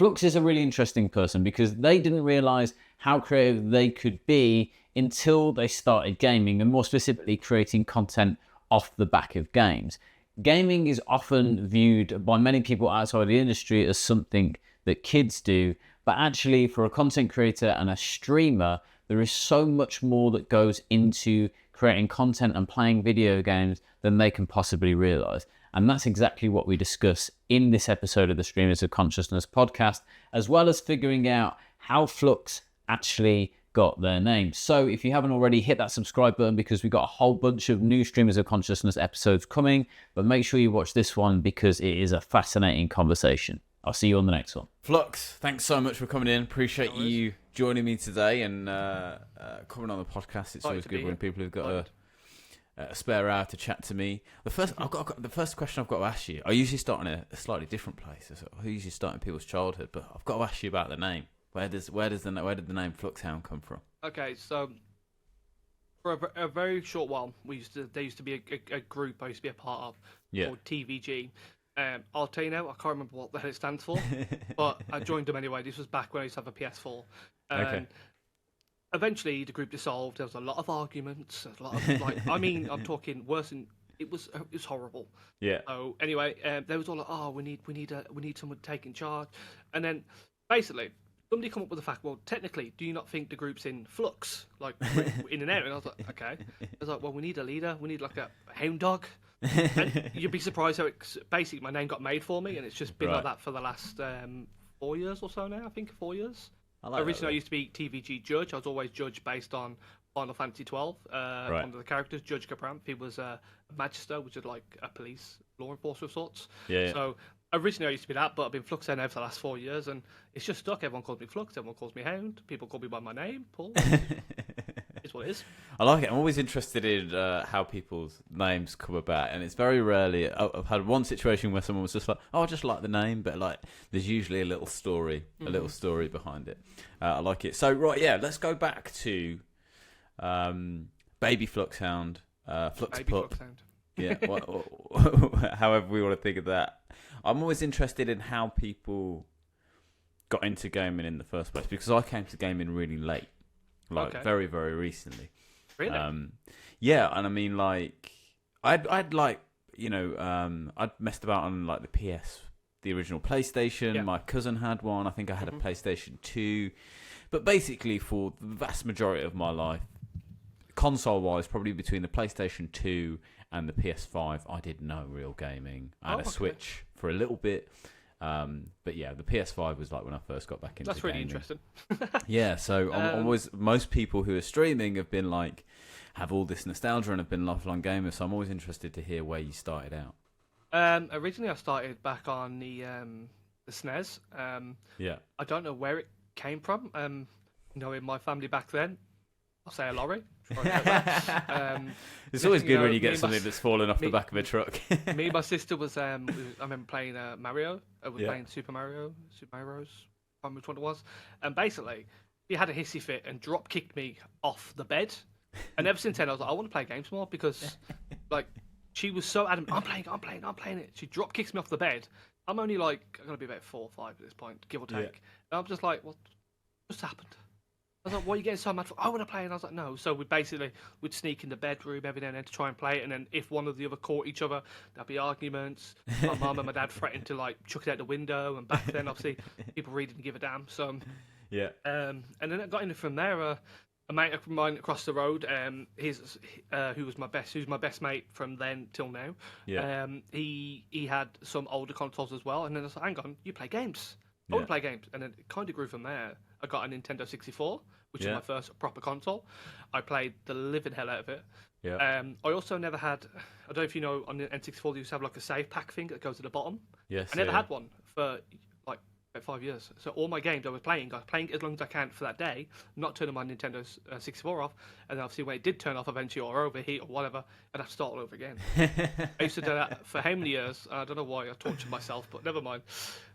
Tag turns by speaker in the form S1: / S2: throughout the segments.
S1: Flux is a really interesting person because they didn't realize how creative they could be until they started gaming, and more specifically creating content off the back of games. Gaming is often viewed by many people outside the industry as something that kids do, but actually for a content creator and a streamer, there is so much more that goes into creating content and playing video games than they can possibly realize. And that's exactly what we discuss in this episode of the Streamers of Consciousness podcast, as well as figuring out how Flux actually got their name. So if you haven't already, hit that subscribe button because we've got a whole bunch of new Streamers of Consciousness episodes coming, but make sure you watch this one because it is a fascinating conversation. I'll see you on the next one. Flux, thanks so much for coming in. Appreciate you joining me today and coming on the podcast. It's always good when people have got a spare hour to chat to me. The first question I've got to ask you, I usually start in a slightly different place. I usually start in people's childhood, but I've got to ask you about the name. Where did the name FluxHound come from?
S2: Okay, so for a very short while, there used to be a group I used to be a part of called TVG. I'll tell you now, I can't remember what the hell it stands for, but I joined them anyway. This was back when I used to have a PS4.
S1: Okay.
S2: Eventually, the group dissolved. There was a lot of arguments. A lot of I'm talking worse than it was horrible.
S1: Yeah.
S2: So anyway, there was all like, oh, we need someone to take in charge, and then basically somebody come up with the fact, well, technically, do you not think the group's in flux, like in and out? And I was like, okay. I was like, well, we need a leader. We need like a hound dog. And you'd be surprised how basically my name got made for me, and it's just been like that for the last 4 years or so now. I think 4 years. Originally, I used to be TVG judge. I was always judged based on Final Fantasy 12. One of the characters, Judge Capramp, he was a magister, which is like a police law enforcer of sorts.
S1: Yeah.
S2: So originally I used to be that, but I've been FluxHound now for the last 4 years, and it's just stuck. Everyone calls me Flux. Everyone calls me Hound. People call me by my name, Paul. It's what it is.
S1: I like it. I'm always interested in how people's names come about, and it's very rarely. I've had one situation where someone was just like, "Oh, I just like the name," but like, there's usually a little story, behind it. I like it. So let's go back to Baby FluxHound, Flux
S2: Baby
S1: Pup.
S2: FluxHound.
S1: Yeah, however we want to think of that. I'm always interested in how people got into gaming in the first place, because I came to gaming really late. Very, very recently.
S2: Really?
S1: Yeah, and I mean, like, I'd like, I'd messed about on like the original PlayStation. Yeah. My cousin had one. I think I had a PlayStation 2. But basically, for the vast majority of my life, console-wise, probably between the PlayStation 2 and the PS5, I did no real gaming. I had a Switch for a little bit. But yeah, the PS5 was like when I first got back into gaming.
S2: That's really interesting.
S1: Yeah, so most people who are streaming have been like, have all this nostalgia and have been lifelong gamers, so I'm always interested to hear where you started out.
S2: Originally I started back on the SNES.
S1: Yeah.
S2: I don't know where it came from. In my family back then, I'll say a lorry.
S1: It's always good when you get something that's fallen off the back of a truck.
S2: Me and my sister I remember playing Mario. We were playing Super Mario Bros. I can't remember which one it was. And basically, he had a hissy fit and drop kicked me off the bed. And ever since then, I was like, I want to play games more, because like she was so adamant. I'm playing it. She drop kicks me off the bed. I'm only like, I'm gonna be about 4 or 5 at this point, give or take. And I'm just like, what just happened? I was like, why are you getting so mad for? I want to play. And I was like, no. So we'd sneak in the bedroom every now and then to try and play it. And then if one or the other caught each other, there'd be arguments. My mum and my dad threatened to like chuck it out the window. And back then, obviously, people really didn't give a damn. So,
S1: yeah.
S2: And then I got into from there. A mate of mine across the road, who's my best mate from then till now.
S1: Yeah.
S2: He had some older consoles as well. And then I was like, hang on, you play games. I want to play games. And then it kind of grew from there. I got a Nintendo 64, which is my first proper console. I played the living hell out of it.
S1: Yeah.
S2: I also never had, I don't know if you know, on the N64 they used to have like a save pack thing that goes to the bottom.
S1: Yes.
S2: I never had one for like about 5 years. So all my games I was playing as long as I can for that day, not turning my Nintendo 64 off. And then obviously when it did turn off eventually, or overheat or whatever, I'd have to start all over again. I used to do that for how many years? I don't know why I tortured myself, but never mind.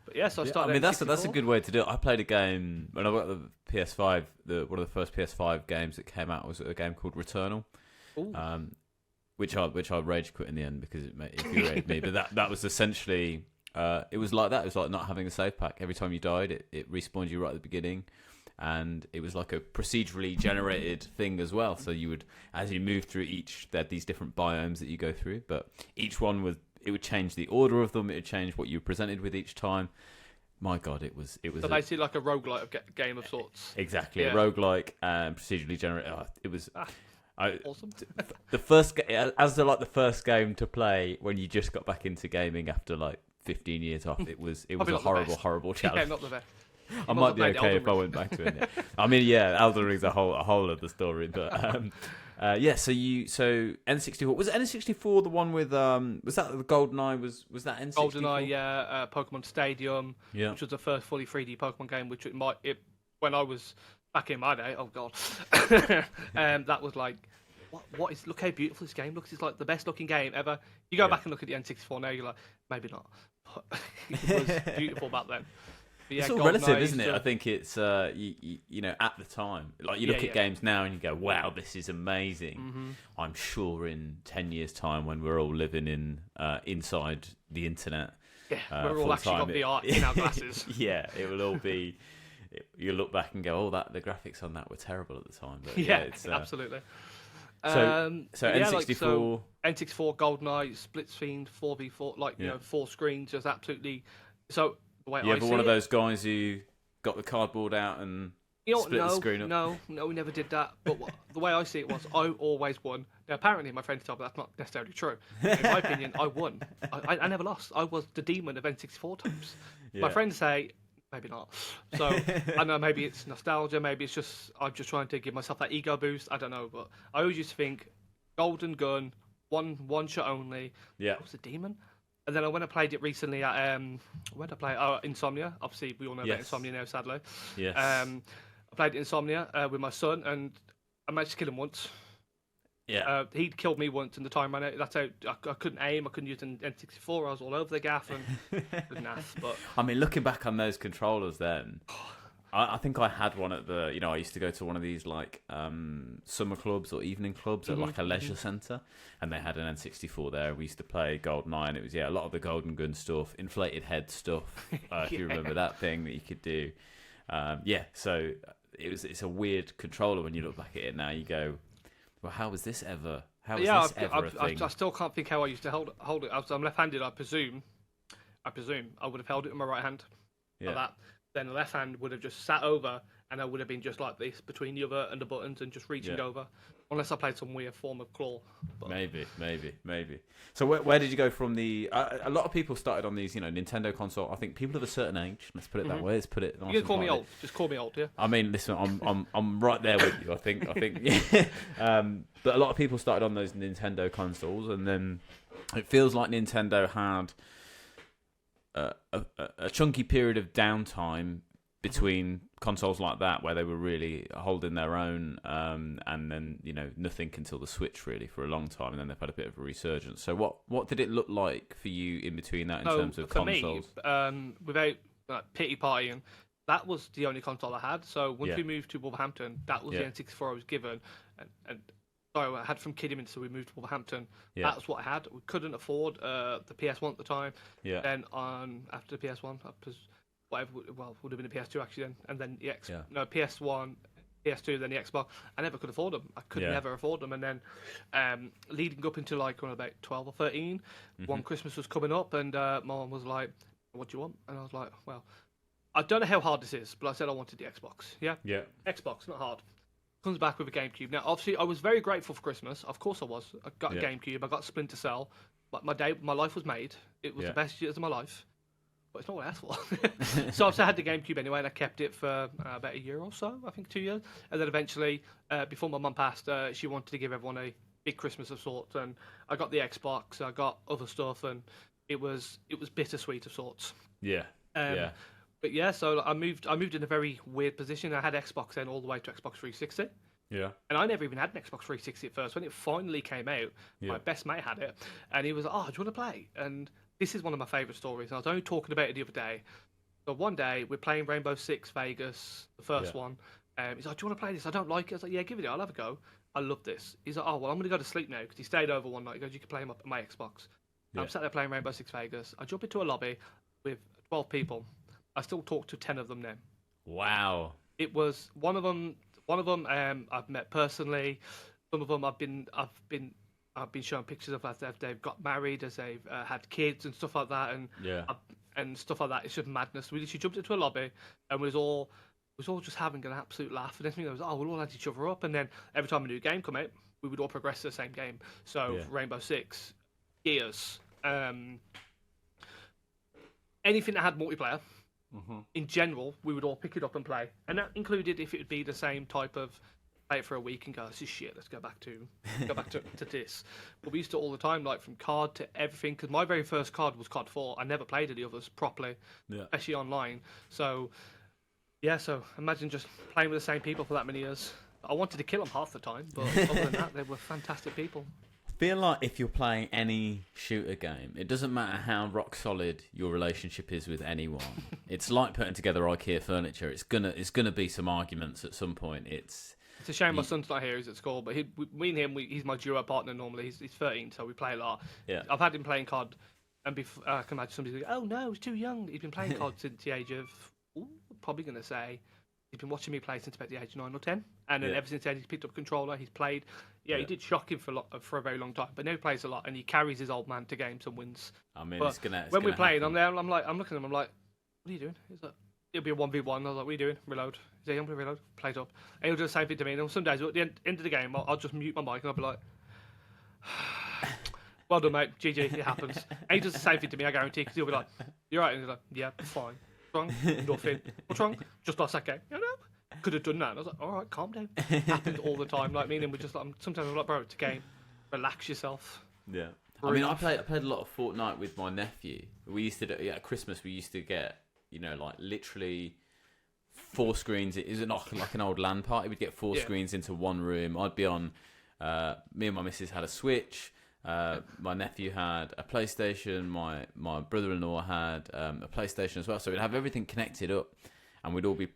S2: But yeah, so I started.
S1: I mean, that's a good way to do it. I played a game when I got the PS5. One of the first PS5 games that came out was a game called Returnal, which I rage quit in the end because it infuriated me. But that was essentially it was like that. It was like not having a save pack. Every time you died, it respawned you right at the beginning. And it was like a procedurally generated thing as well. So you would, as you move through they had these different biomes that you go through, but each one it would change the order of them. It would change what you were presented with each time. My God, it was.
S2: So basically like a roguelike game of sorts.
S1: Exactly, a roguelike and procedurally generated. It was.
S2: Awesome.
S1: The first the first game to play when you just got back into gaming after like 15 years off. It was a horrible challenge.
S2: Yeah, not the best.
S1: I might be okay if I went back to it. I mean, yeah, Elden Ring's a whole other story, but yeah. So N64 was it N64 the one with was that the GoldenEye was that N64?
S2: GoldenEye, yeah, Pokemon Stadium, which was the first fully 3D Pokemon game, which when I was back in my day, oh god, that was like. What is? Look how beautiful this game looks. It's like the best looking game ever. You go back and look at the N64 now, you're like, maybe not. But it was beautiful back then. Yeah,
S1: it's all relative, isn't it? I think it's you know, at the time, like you look at games now and you go, "Wow, this is amazing." Mm-hmm. I'm sure in 10 years' time, when we're all living inside the internet,
S2: we're all actually got VR in our glasses.
S1: Yeah, it will all be. You look back and go, "Oh, the graphics on that were terrible at the time." But it's
S2: absolutely.
S1: So N64,
S2: N64, GoldenEye, Split Fiend, 4v4, like you know, 4 screens, just absolutely. So.
S1: You ever one of those guys who got the cardboard out and split the screen up?
S2: No, we never did that. But the way I see it was, I always won. Now, apparently, my friends told me that's not necessarily true. In my opinion, I won. I never lost. I was the demon of N64 times. Yeah. My friends say, maybe not. So, I know maybe it's nostalgia. Maybe it's just, I'm just trying to give myself that ego boost. I don't know. But I always used to think, golden gun, one shot only.
S1: Yeah.
S2: I was a demon. And then when I played it recently at where did I play? Oh, Insomnia. Obviously, we all know about Insomnia now, sadly.
S1: Yes.
S2: I played Insomnia with my son, and I managed to kill him once.
S1: Yeah.
S2: He'd killed me once, and the time ran out. That's how I couldn't aim. I couldn't use an N64. I was all over the gaff and naff. But
S1: I mean, looking back on those controllers, then I think I had one at the. You know, I used to go to one of these like summer clubs or evening clubs at like a leisure centre, and they had an N64 there. We used to play GoldenEye, and it was a lot of the Golden Gun stuff, inflated head stuff. If you remember that thing that you could do, So it's a weird controller when you look back at it now. You go, well, how was this ever? How was this ever a thing?
S2: I still can't think how I used to hold it. I'm left-handed. I presume I would have held it in my right hand. Like that. Then the left hand would have just sat over, and I would have been just like this between the other and the buttons and just reaching over. Unless I played some weird form of claw. But...
S1: Maybe. So where did you go from the? A lot of people started on these, you know, Nintendo console. I think people of a certain age. Let's put it that way. Let's put it. Nice.
S2: You can call me old. Just call me old, yeah.
S1: I mean, listen, I'm right there with you. I think. Yeah. But a lot of people started on those Nintendo consoles, and then it feels like Nintendo had a chunky period of downtime between consoles like that, where they were really holding their own, and then, you know, nothing until the Switch really for a long time, and then they've had a bit of a resurgence. So what did it look like for you in between that in terms of consoles?
S2: For me, without pity partying, that was the only console I had. So once we moved to Wolverhampton, that was the N64 I was given, and I had from Kidderminster, so we moved to Wolverhampton. Yeah. That's what I had. We couldn't afford the PS1 at the time. Yeah. Then after the PS1, would have been the PS2 actually then, and then the PS1, PS2, then the Xbox. I never could afford them. I could never afford them. And then leading up into like about 12 or 13, one Christmas was coming up, and my mum was like, "What do you want?" And I was like, "Well, I don't know how hard this is, but I said I wanted the Xbox. Yeah. Xbox, not hard." Comes back with a GameCube. Now, obviously, I was very grateful for Christmas. Of course, I was. I got a GameCube. I got Splinter Cell. But my life was made. It was the best years of my life. But it's not what I asked for. So obviously, I had the GameCube anyway, and I kept it for about a year or so. I think 2 years. And then eventually, before my mum passed, she wanted to give everyone a big Christmas of sorts. And I got the Xbox. I got other stuff, and it was bittersweet of sorts.
S1: Yeah.
S2: But yeah, so I moved in a very weird position. I had Xbox then all the way to Xbox 360.
S1: Yeah.
S2: And I never even had an Xbox 360 at first. When it finally came out, my best mate had it. And he was like, "Oh, do you want to play?" And this is one of my favourite stories. I was only talking about it the other day. So one day, we're playing Rainbow Six Vegas, the first one. He's like, "Do you want to play this? I don't like it." I was like, "Yeah, give it. I'll have a go. I love this." He's like, "Oh, well, I'm going to go to sleep now," because he stayed over one night. He goes, "You can play him up on my Xbox." I'm sat there playing Rainbow Six Vegas. I jump into a lobby. with 12 people. I still talk to 10 of them now.
S1: Wow.
S2: It was one of them. I've met personally. Some of them I've been shown pictures of as they've got married, as they've had kids and stuff like that, and stuff like that. It's just madness. We literally jumped into a lobby and we was all just having an absolute laugh. And then we was, oh, we'll all add each other up. And then every time a new game come out, we would all progress to the same game. So Rainbow Six, Gears, anything that had multiplayer. In general, we would all pick it up and play, and that included if it would be the same type of play it for a week and go, this is shit. Let's go back to to this. But we used to all the time, like from COD to everything. Because my very first COD was COD 4. I never played any others properly, especially online. So yeah, so imagine just playing with the same people for that many years. I wanted to kill them half the time, but other than that, they were fantastic people.
S1: Feel like if you're playing any shooter game, it doesn't matter how rock solid your relationship is with anyone. It's like putting together IKEA furniture. It's gonna be some arguments at some point. It's
S2: a shame my son's not here. He's at school, but me and him, he's my duo partner normally. He's 13, so we play a lot.
S1: Yeah.
S2: I've had him playing COD, and I can imagine somebody going, "Oh no, he's too young." He's been playing COD since the age of, probably gonna say, he's been watching me play since about the age of 9 or 10, and then ever since then he's picked up a controller. He's played. Yeah, he did shock him for a very long time, but now he plays a lot, and he carries his old man to games and wins.
S1: I mean,
S2: but when we're playing, I'm looking at him, I'm like, "What are you doing?" He's like, "It'll be a 1v1." I was like, "What are you doing?" Reload. He's like, "I'm gonna reload." Play it up, and he'll just say it to me. And some days at the end of the game, I'll just mute my mic and I'll be like, "Well done, mate. GG. It happens." And he does the same thing to me, I guarantee, because he'll be like, "You're right," and he's like, "Yeah, fine. What's wrong? Nothing. What's wrong? Just lost that game." You know? Could have done that. And I was like, all right, calm down. Happens all the time. Like me and him, we just like, sometimes I'm like, bro, it's a game. Relax yourself.
S1: Yeah. I mean, I played a lot of Fortnite with my nephew. We used to do, at Christmas, we used to get, like literally 4 screens. It was like an old LAN party. We'd get 4 screens into one room. I'd be on, me and my missus had a Switch. My nephew had a PlayStation. My brother-in-law had a PlayStation as well. So we'd have everything connected up, and we'd all be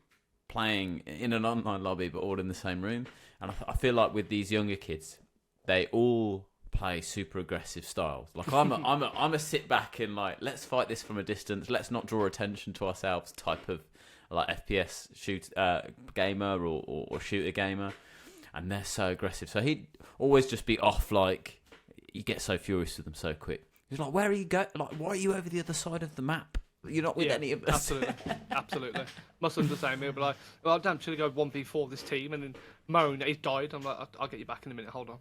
S1: playing in an online lobby, but all in the same room. And I feel like with these younger kids, they all play super aggressive styles. Like I'm a sit back and like, let's fight this from a distance. Let's not draw attention to ourselves type of like FPS gamer or shooter gamer. And they're so aggressive. So he'd always just be off. Like, you get so furious with them so quick. He's like, where are you going? Like, why are you over the other side of the map? You're not with any of us.
S2: Absolutely. My son's the same. He'll be like, well, I'm damn sure to go 1v4 this team, and then moan that he's died. I'm like, I'll get you back in a minute. Hold on.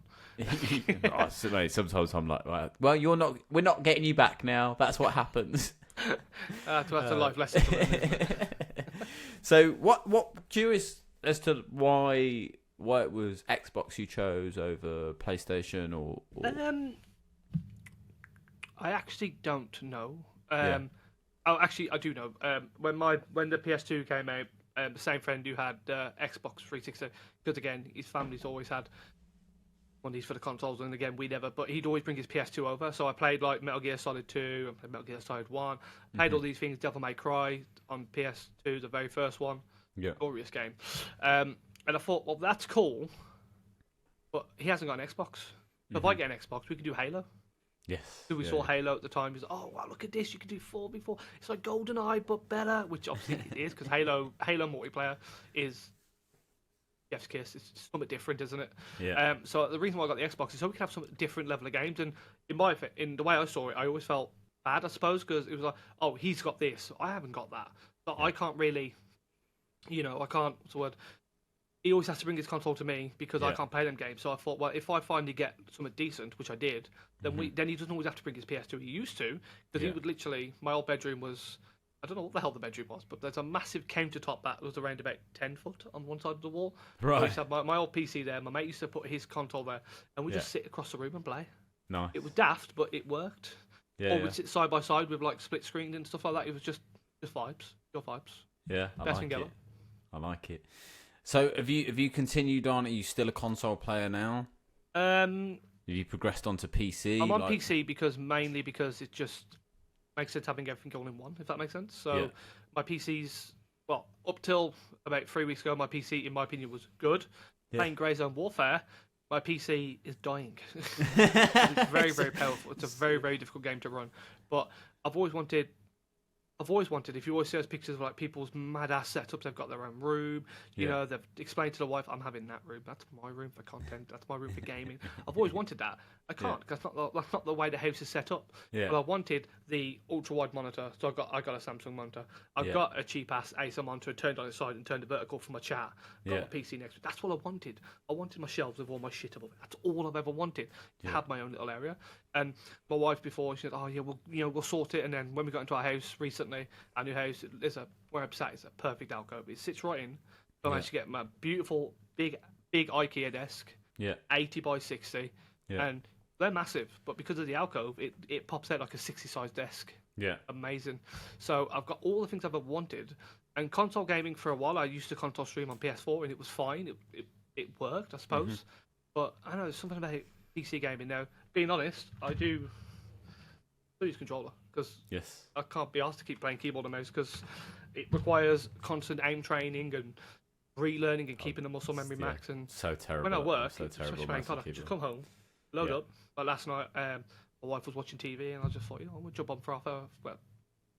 S1: Sometimes I'm like, right, well, we're not getting you back now. That's what happens.
S2: That's a life lesson.
S1: So, what curious as to why it was Xbox you chose over PlayStation or...
S2: I actually don't know. Oh, actually, I do know. When the PS2 came out, the same friend who had Xbox 360, because again, his family's always had one of these for the consoles, and again, we never. But he'd always bring his PS2 over, so I played like Metal Gear Solid 2, I played Metal Gear Solid 1, played all these things. Devil May Cry on PS2, the very first one, glorious game. And I thought, well, that's cool, but he hasn't got an Xbox. So if I get an Xbox, we could do Halo.
S1: Yes.
S2: So we saw Halo at the time. He's like, oh wow, look at this! You can do 4v4. It's like GoldenEye but better, which obviously it is, because Halo multiplayer is Jeff's kiss. It's something different, isn't it?
S1: Yeah.
S2: So the reason why I got the Xbox is so we could have some different level of games. And in the way I saw it, I always felt bad, I suppose, because it was like, oh, he's got this, I haven't got that, but I can't really, I can't. What's the word? He always has to bring his console to me because I can't play them games. So I thought, well, if I finally get something decent, which I did, then then he doesn't always have to bring his PS2. He used to, because he would literally. My old bedroom was, I don't know what the hell the bedroom was, but there's a massive countertop that was around about 10 foot on one side of the wall.
S1: Right.
S2: I used to have my old PC there. My mate used to put his console there, and we just sit across the room and play.
S1: Nice.
S2: It was daft, but it worked.
S1: Yeah.
S2: Or we'd sit side by side with like split screen and stuff like that. It was just vibes, your vibes.
S1: Yeah,
S2: Best thing ever.
S1: I like it. So have you continued on? Are you still a console player now? Have you progressed onto PC?
S2: I'm on PC mainly because it just makes sense having everything all in one, if that makes sense. So my PC's, well, up till about 3 weeks ago, my PC, in my opinion, was good. Playing Grey Zone Warfare, my PC is dying. It's very, very powerful. It's a very, very difficult game to run. But I've always wanted I've always wanted. If you always see those pictures of like people's mad ass setups, they've got their own room. You know, they've explained to the wife, "I'm having that room. That's my room for content. That's my room for gaming." I've always wanted that. I can't because that's not the way the house is set up.
S1: Yeah.
S2: But I wanted the ultra wide monitor, so I got a Samsung monitor. I've got a cheap ass Acer monitor turned on its side and turned to vertical for my chat. Got my PC next to it. That's all I wanted. I wanted my shelves with all my shit above it. That's all I've ever wanted. To have my own little area. And my wife before she said, "Oh yeah, we'll sort it." And then when we got into our house recently, our new house, where I'm sat is a perfect alcove. It sits right in. I managed to get my beautiful big IKEA desk. 80 by 60. And they're massive, but because of the alcove, it pops out like a 60 size desk. Amazing. So I've got all the things I've ever wanted. And console gaming for a while, I used to console stream on PS4 and it was fine. It worked, I suppose. But I don't know, there's something about PC gaming now. Being honest, I do use controller because I can't be asked to keep playing keyboard and mouse because it requires constant aim training and relearning and keeping the muscle memory max. And
S1: so terrible.
S2: When I work, especially playing COD, I just come home, load up. Like last night, my wife was watching TV and I just thought, I'm gonna jump on for half hour. Well, a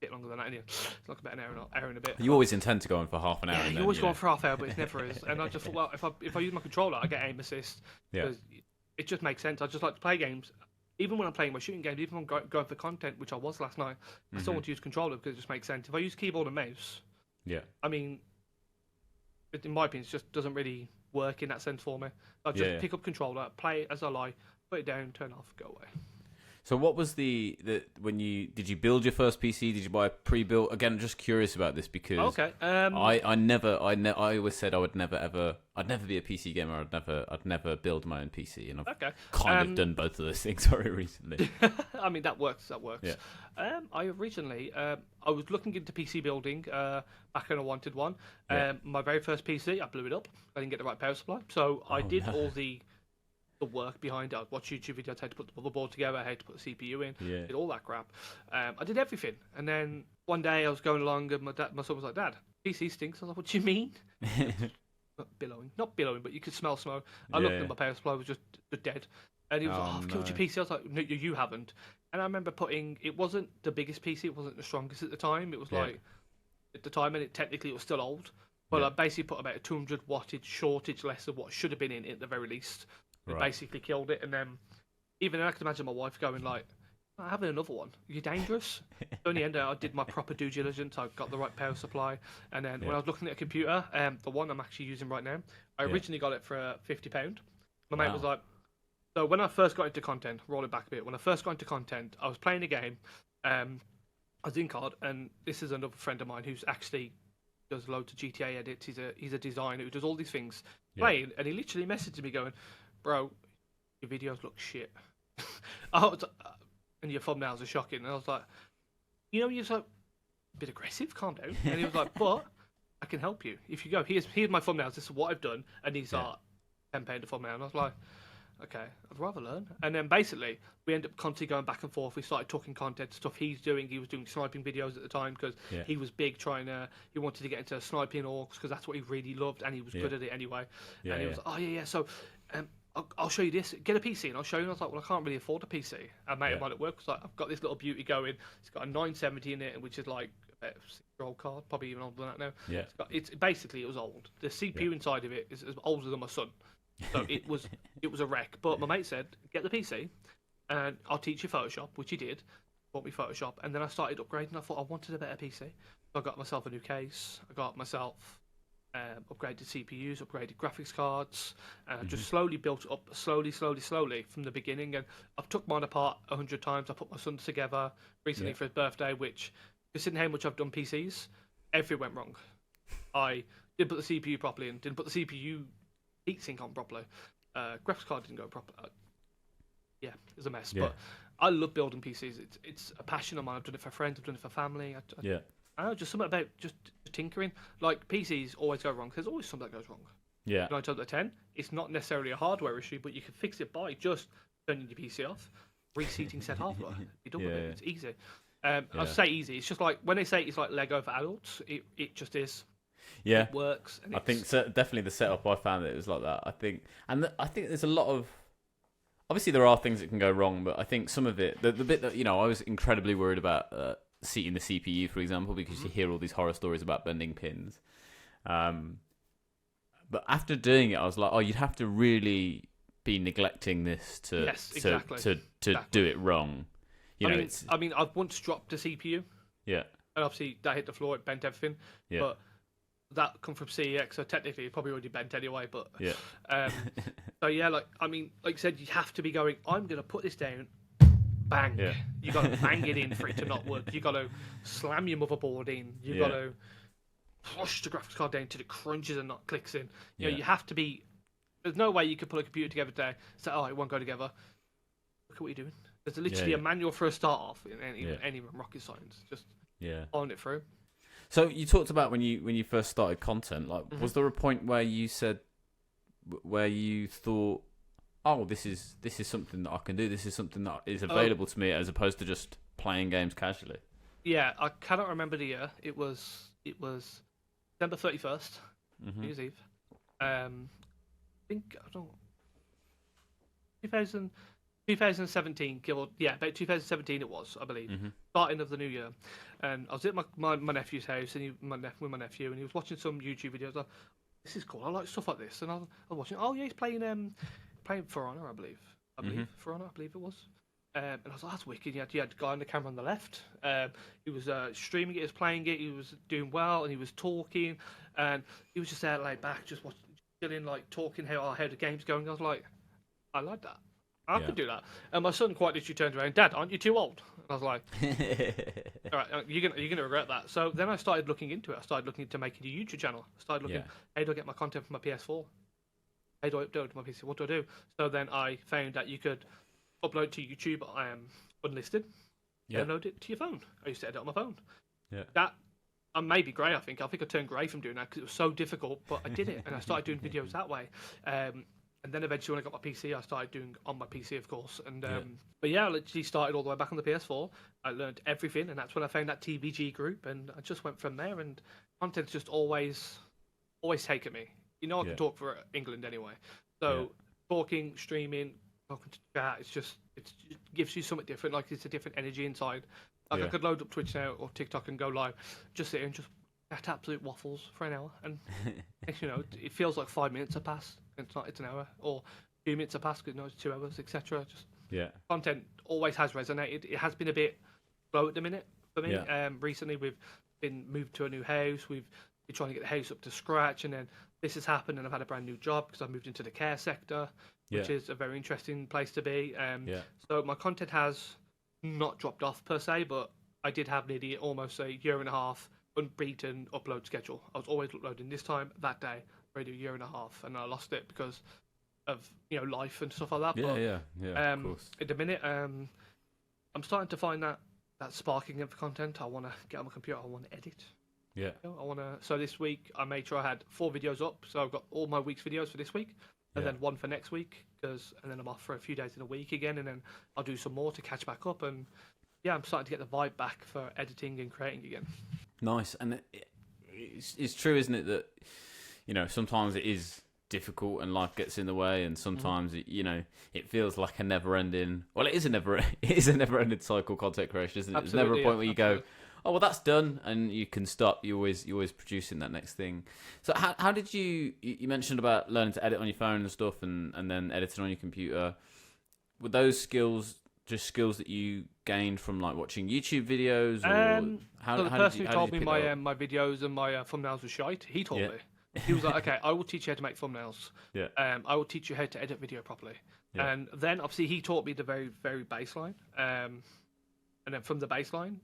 S2: bit longer than that anyway. It's like about an hour and a bit.
S1: You always intend to go on for half an hour.
S2: Yeah, you always go on for half hour, but it never is. And I just thought, well, if I use my controller, I get aim assist. Because it just makes sense. I just like to play games. Even when I'm playing my shooting games, even when I'm going for content, which I was last night, I still want to use controller because it just makes sense. If I use keyboard and mouse, I mean, in my opinion, it just doesn't really work in that sense for me. I just pick up controller, play it as I like, put it down, turn off, go away.
S1: So what was did you build your first PC? Did you buy a pre-built? Again, I'm just curious about this because I always said I'd never be a PC gamer. I'd never build my own PC, and I've kind of done both of those things very recently.
S2: I mean that works.
S1: Yeah.
S2: I originally I was looking into PC building back when I wanted one. My very first PC, I blew it up. I didn't get the right power supply, so I did all the work behind it. I'd watch YouTube videos, how to put the motherboard together, how to put the CPU in, did all that crap. I did everything. And then one day I was going along and my son was like, "Dad, PC stinks." I was like, "What do you mean?" Not billowing, but you could smell smoke. I looked at my power supply was just dead. And he was like, "Oh, I've killed your PC." I was like, "No, you haven't." And I remember it wasn't the biggest PC, it wasn't the strongest at the time. It was like, at the time, and technically it was still old. But I basically put about a 200 wattage shortage less of what should have been in it at the very least. It basically killed it, and then even then I can imagine my wife going like, "I'm having another one. You're dangerous." So in the end, I did my proper due diligence. I got the right power supply, and then when I was looking at a computer, the one I'm actually using right now, I originally got it for £50. My mate was like, so when I first got into content, roll it back a bit. When I first got into content, I was playing a game. I was in COD, and this is another friend of mine who's actually does loads of GTA edits. He's a designer who does all these things. Playing, and he literally messaged me going, "Bro, your videos look shit." And your thumbnails are shocking. And I was like, you're like a bit aggressive, calm down. And he was like, "But I can help you. If you go, here's my thumbnails, this is what I've done, and these are £10 a thumbnail." And I was like, okay, I'd rather learn. And then basically, we ended up constantly going back and forth. We started talking content, stuff he's doing. He was doing sniping videos at the time because he was big he wanted to get into sniping orcs because that's what he really loved, and he was good at it anyway. And he was like, "Oh, yeah, so I'll show you this. Get a PC and I'll show you." And I was like, "Well, I can't really afford a PC." And mate of mine at work was like, "I've got this little beauty going. It's got a 970 in it, which is like a 6-year-old card, probably even older than that now."
S1: Yeah.
S2: It's basically, it was old. The CPU inside of it is older than my son. So it was a wreck. But my mate said, "Get the PC and I'll teach you Photoshop," which he did. Bought me Photoshop, and then I started upgrading. I thought I wanted a better PC. So I got myself a new case. I got myself upgraded CPUs, upgraded graphics cards, and I just slowly built it up, slowly from the beginning. And I've took mine apart 100 times. I put my son together recently for his birthday, which, considering how much I've done PCs, everything went wrong. I didn't put the CPU properly in, didn't put the CPU heatsink on properly. Graphics card didn't go properly. It was a mess. But I love building PCs. It's a passion of mine. I've done it for friends. I've done it for family. I don't know, just something about just tinkering. Like, PCs always go wrong. There's always something that goes wrong. 9 times out of 10, it's not necessarily a hardware issue, but you can fix it by just turning your PC off, reseating said hardware. You're done with it. It's easy. I say easy. It's just like when they say it's like Lego for adults. It just is.
S1: Yeah,
S2: it works. And
S1: I think definitely the setup I found it was like that. I think there's a lot of. Obviously, there are things that can go wrong, but I think some of it, the bit that I was incredibly worried about
S3: seating the CPU, for example, because you hear all these horror stories about bending pins. But after doing it, I was like, oh, you'd have to really be neglecting this to
S2: Yes, exactly.
S3: do it wrong.
S2: I mean, I've once dropped a CPU,
S3: Yeah.
S2: and obviously that hit the floor, it bent everything.
S3: Yeah.
S2: But that come from CEX, so technically it probably already bent anyway. But
S3: Yeah.
S2: so yeah, like you said, you have to be going. I'm gonna put this down. Bang!
S3: Yeah.
S2: You got to bang it in for it to not work. You got to slam your motherboard in. You got to push the graphics card down till it crunches and not clicks in. You know, you have to be. There's no way you could put a computer together today. Say, oh, it won't go together. Look at what you're doing. There's literally a manual for a start off in any rocket science. Just on it through.
S3: So you talked about when you first started content. Like, was there a point where you thought, oh, this is something that I can do. This is something that is available to me, as opposed to just playing games casually?
S2: Yeah, I cannot remember the year. It was December 31st, New Year's Eve. I think I don't know, 2017. About 2017 it was, I believe. Starting of the new year, and I was at my nephew's house, and with my nephew, and he was watching some YouTube videos. Like, this is cool. I like stuff like this, and I was watching. Oh yeah, he's playing For Honor, I believe. For Honor, I believe it was. And I was like, that's wicked. You had the guy on the camera on the left. He was streaming it, he was playing it, he was doing well, and he was talking, and he was just there laid back, just watching, chilling, like talking how the game's going. I was like, I like that. I could do that. And my son quite literally turned around, Dad, aren't you too old? And I was like, all right, you're gonna regret that. So then I started looking into it. I started looking into making a YouTube channel. I started looking, how do I get my content from my PS4? How do I do it to my PC? What do I do? So then I found that you could upload to YouTube unlisted, download it to your phone. I used to edit on my phone.
S3: Yeah.
S2: That I may be grey. I think I turned grey from doing that because it was so difficult. But I did it, and I started doing videos that way. And then eventually, when I got my PC, I started doing on my PC, of course. And but yeah, I literally started all the way back on the PS4. I learned everything, and that's when I found that TVG group, and I just went from there. And content's just always taken me. You know, I can talk for England anyway. So talking, streaming, talking to chat, it gives you something different. Like, it's a different energy inside. Like, I could load up Twitch now or TikTok and go live, just sit here and just chat absolute waffles for an hour, and you know, it feels like 5 minutes have passed. It's not. It's an hour, or 2 minutes have passed because it's 2 hours, etc. Just content always has resonated. It has been a bit slow at the minute for me. Recently, we've been moved to a new house. We've been trying to get the house up to scratch, and then this has happened, and I've had a brand new job because I've moved into the care sector, which is a very interesting place to be. So my content has not dropped off per se, but I did have nearly almost a year and a half unbeaten upload schedule. I was always uploading this time, that day, already a year and a half, and I lost it because of life and stuff like that.
S3: Of course.
S2: At the minute, I'm starting to find that sparking of content. I want to get on my computer. I want to edit.
S3: Yeah.
S2: I want to. So this week I made sure I had 4 videos up. So I've got all my week's videos for this week, and then one for next week, and then I'm off for a few days in a week again, and then I'll do some more to catch back up. And yeah, I'm starting to get the vibe back for editing and creating again.
S3: Nice, and it's true, isn't it, that sometimes it is difficult and life gets in the way, and sometimes it feels like a never-ending. Well, it is a never-ending cycle, content creation, isn't it?
S2: Absolutely,
S3: There's never a point where you go, oh well, that's done, and you can stop. You're always producing that next thing. So how did you mentioned about learning to edit on your phone and stuff, and then editing on your computer? Were those skills just skills that you gained from like watching YouTube videos, or
S2: the person who told me my videos and my thumbnails were shite, he told me. He was like, okay, I will teach you how to make thumbnails. Yeah. I will teach you how to edit video properly. Yeah. And then obviously he taught me the very, very baseline. And then from the baseline,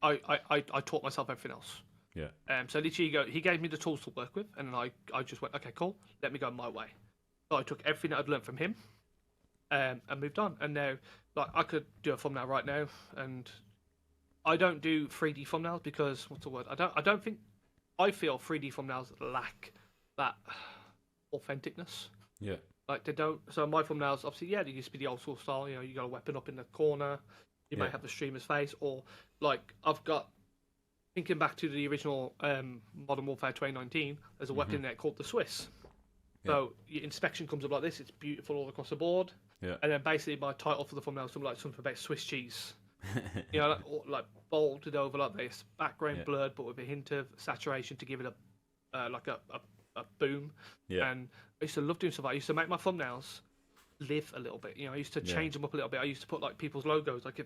S2: I taught myself everything else. Yeah. So literally he gave me the tools to work with, and then I just went, okay, cool, let me go my way. So I took everything that I'd learned from him, and moved on. And now, like, I could do a thumbnail right now, and I don't do 3D thumbnails because I feel 3D thumbnails lack that authenticness. Yeah. Like, they don't. So my thumbnails, obviously, they used to be the old school style. You got a weapon up in the corner. You might have the streamer's face, or like I've got. Thinking back to the original Modern Warfare 2019, there's a weapon in there called the Swiss. So your inspection comes up like this. It's beautiful all across the board. Yeah. And then basically my title for the thumbnail is something about Swiss cheese. You know, like bolted over like this, background
S3: Yeah.
S2: blurred, but with a hint of saturation to give it a boom.
S3: Yeah.
S2: And I used to love doing stuff. I used to make my thumbnails live a little bit. You know, I used to change them up a little bit. I used to put like people's logos. Like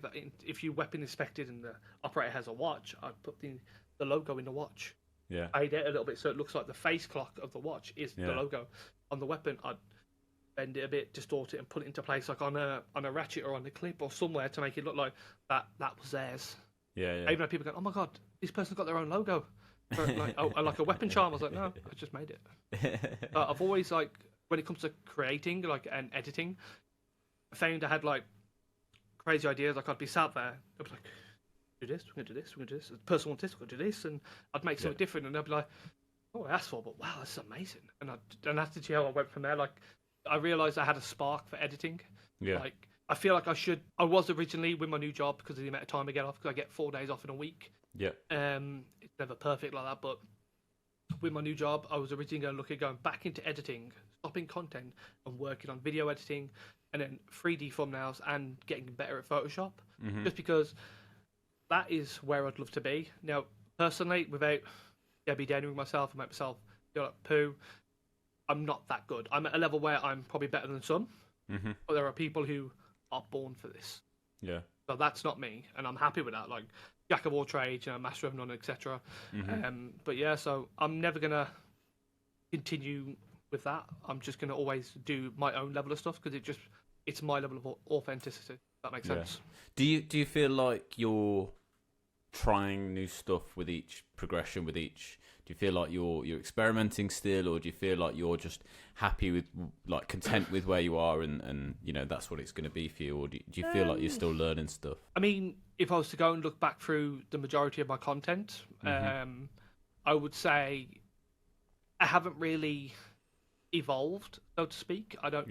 S2: if you weapon inspected and the operator has a watch, I'd put the logo in the watch.
S3: Yeah.
S2: I'd edit a little bit so it looks like the face clock of the watch is the logo on the weapon. I'd bend it a bit, distort it, and put it into place like on a ratchet or on a clip or somewhere to make it look like that was theirs.
S3: Yeah.
S2: I even had people go, "Oh my god, this person's got their own logo." For, like a weapon charm. I was like, no, I just made it. I've always like when it comes to creating like and editing, I found I had like crazy ideas. Like I'd be sat there, I'd be like, do this, we're gonna do this, we're gonna do this. The person wants this, we're gonna do this, and I'd make something different, and I'd be like, oh, I asked for, but wow, that's amazing. And that's the how I went from there. Like I realized I had a spark for editing.
S3: Yeah.
S2: Like I feel like I was originally with my new job because of the amount of time I get off because I get 4 days off in a week.
S3: Yeah.
S2: It's never perfect like that, but with my new job, I was originally going to look at going back into editing, stopping content, and working on video editing, and then 3D thumbnails, and getting better at Photoshop. Just because that is where I'd love to be. Now, personally, without be down with myself and make myself feel like poo, I'm not that good. I'm at a level where I'm probably better than some, but there are people who are born for this.
S3: Yeah.
S2: So that's not me, and I'm happy with that. Like jack of all trades, you know, master of none, etc. But yeah, so I'm never gonna continue with that. I'm just gonna always do my own level of stuff because it's my level of authenticity. If that makes sense.
S3: Do you feel like you're trying new stuff with each progression? With each, do you feel like you're experimenting still, or do you feel like you're just happy with, like, content with where you are, and you know that's what it's going to be for you, or do you feel like you're still learning stuff?
S2: I mean, if I was to go and look back through the majority of my content, I would say I haven't really evolved, so to speak. I don't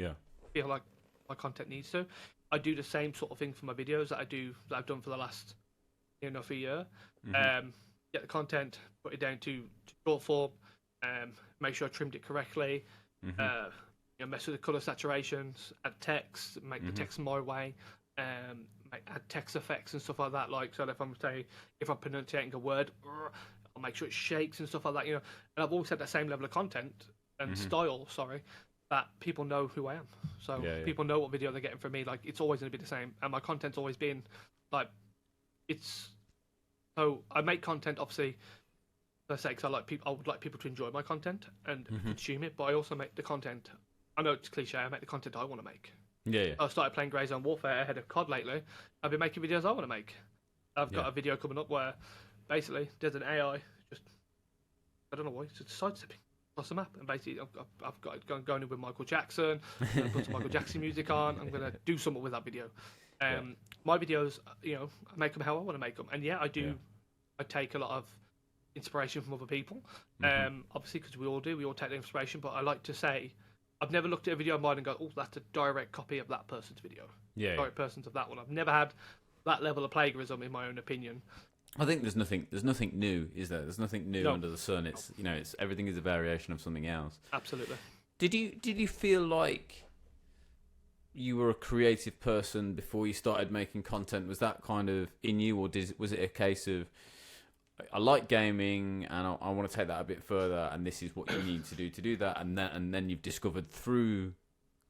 S2: feel like my content needs to. I do the same sort of thing for my videos that I've done for the last a year. Get the content, put it down to short form, make sure I trimmed it correctly, mess with the color saturations, add text, make the text my way, add text effects and stuff like that. Like, so if I'm pronunciating a word, I'll make sure it shakes and stuff like that. You know, and I've always had that same level of content and style. Sorry, that people know who I am. So people know what video they're getting from me. Like, it's always going to be the same, and my content's always been like, it's. So I make content, obviously, per se, because I would like people to enjoy my content and consume it. But I also make the content. I know it's cliche. I make the content I want to make.
S3: Yeah.
S2: I started playing Grey Zone Warfare ahead of COD lately. I've been making videos I want to make. I've got a video coming up where basically there's an AI I don't know why, it's just sidestepping across the map, and basically I've got it going in with Michael Jackson. I'm going to put some Michael Jackson music on. I'm going to do something with that video. My videos, I make them how I want to make them, and I do. I take a lot of inspiration from other people, obviously, because we all do. We all take the inspiration, but I like to say I've never looked at a video of mine and go, "Oh, that's a direct copy of that person's video." Direct person's of that one. I've never had that level of plagiarism, in my own opinion.
S3: I think there's nothing new, is there? There's nothing new under the sun. It's it's everything is a variation of something else.
S2: Absolutely.
S3: Did you feel like you were a creative person before you started making content? Was that kind of in you, or was it a case of, I like gaming and I want to take that a bit further, and this is what you need to do that, and then you've discovered through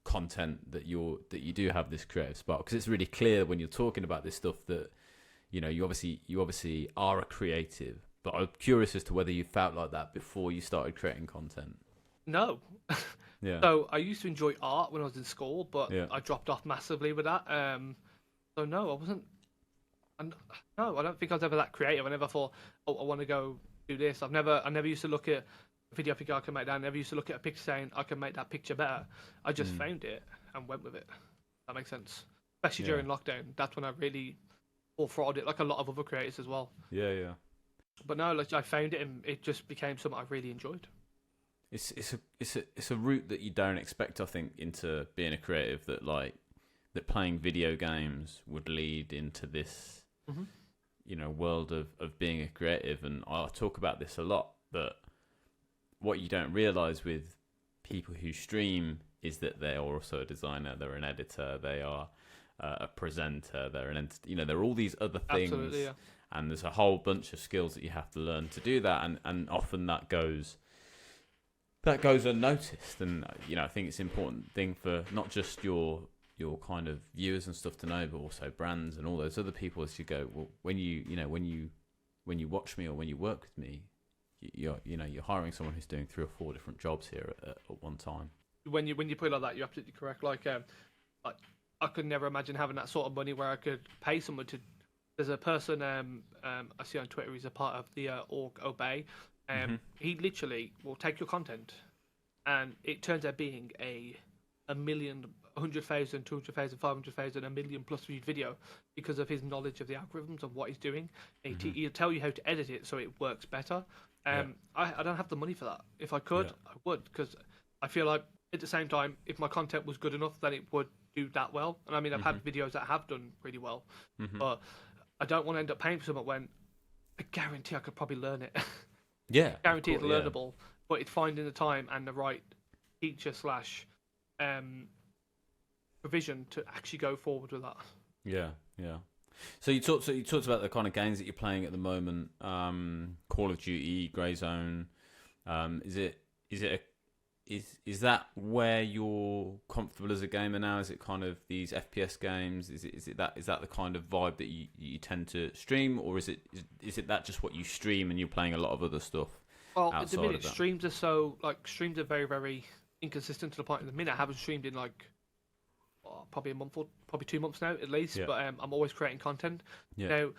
S3: content that you do have this creative spark? Because it's really clear when you're talking about this stuff that you obviously are a creative. But I'm curious as to whether you felt like that before you started creating content.
S2: No.
S3: Yeah.
S2: So I used to enjoy art when I was in school, but
S3: Yeah.
S2: I dropped off massively with that. So no, I wasn't. And no, I don't think I was ever that creative. I never thought, oh, I want to go do this. I never used to look at a video I think I can make that. I never used to look at a picture saying I can make that picture better. I just found it and went with it. That makes sense. Especially during lockdown. That's when I really full-throttled it, like a lot of other creators as well.
S3: Yeah.
S2: But no, like I found it and it just became something I really enjoyed.
S3: It's a route that you don't expect, I think, into being a creative, that playing video games would lead into this world of being a creative. And I talk about this a lot, but what you don't realize with people who stream is that they're also a designer, they're an editor, they are a presenter, they're an there are all these other things.
S2: Absolutely, yeah.
S3: And there's a whole bunch of skills that you have to learn to do that, and often that goes unnoticed. And I think it's an important thing for not just your kind of viewers and stuff to know, but also brands and all those other people, as you go, well, when you watch me or when you work with me, you're hiring someone who's doing 3 or 4 different jobs here at one time.
S2: When you put it like that, you're absolutely correct. Like I could never imagine having that sort of money where I could pay someone to. There's a person I see on Twitter. He's a part of the org Obey. He literally will take your content, and it turns out being a million, 100,000, 200,000, 500,000, a million plus viewed video because of his knowledge of the algorithms and what he's doing. He'll tell you how to edit it so it works better. I don't have the money for that. If I could, I would, because I feel like at the same time, if my content was good enough, then it would do that well. And I mean, I've had videos that have done really well, but I don't want to end up paying for something when I guarantee I could probably learn it.
S3: Yeah,
S2: guarantee it's learnable, but it's finding the time and the right teacher / provision to actually go forward with that.
S3: Yeah. So you talked about the kind of games that you're playing at the moment. Call of Duty, Grey Zone. Is that where you're comfortable as a gamer now? Is it kind of these FPS games? Is that the kind of vibe that you tend to stream, or is it that just what you stream and you're playing a lot of other stuff?
S2: Well, at the minute, streams are very, very inconsistent to the point. At the minute, I haven't streamed in probably a month or probably 2 months now at least. But I'm always creating content. Now,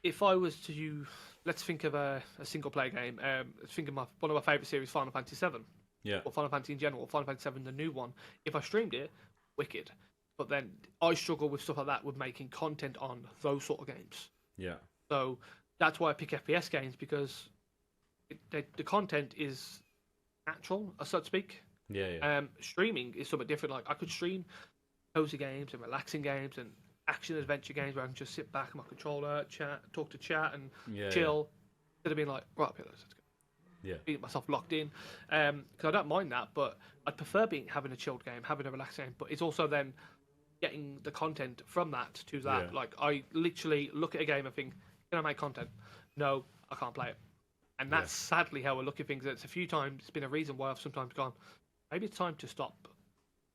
S2: if I was to let's think of a single player game. Let's think of one of my favorite series, Final Fantasy VII.
S3: Yeah.
S2: Or Final Fantasy in general, Final Fantasy VII, the new one. If I streamed it, wicked. But then I struggle with stuff like that, with making content on those sort of games.
S3: Yeah.
S2: So that's why I pick FPS games, because the content is natural, so to speak.
S3: Yeah.
S2: Streaming is something different. Like I could stream cozy games and relaxing games and action adventure games where I can just sit back on my controller, talk to chat, and chill. Instead of being like, right, okay, let's go.
S3: Yeah.
S2: Being myself locked in, because I don't mind that, but I'd prefer having a chilled game, having a relaxed game. But it's also then getting the content from that to that.
S3: Yeah.
S2: Like I literally look at a game and think, can I make content? No, I can't play it. And that's sadly how I look at things. It's a few times, it's been a reason why I've sometimes gone, maybe it's time to stop.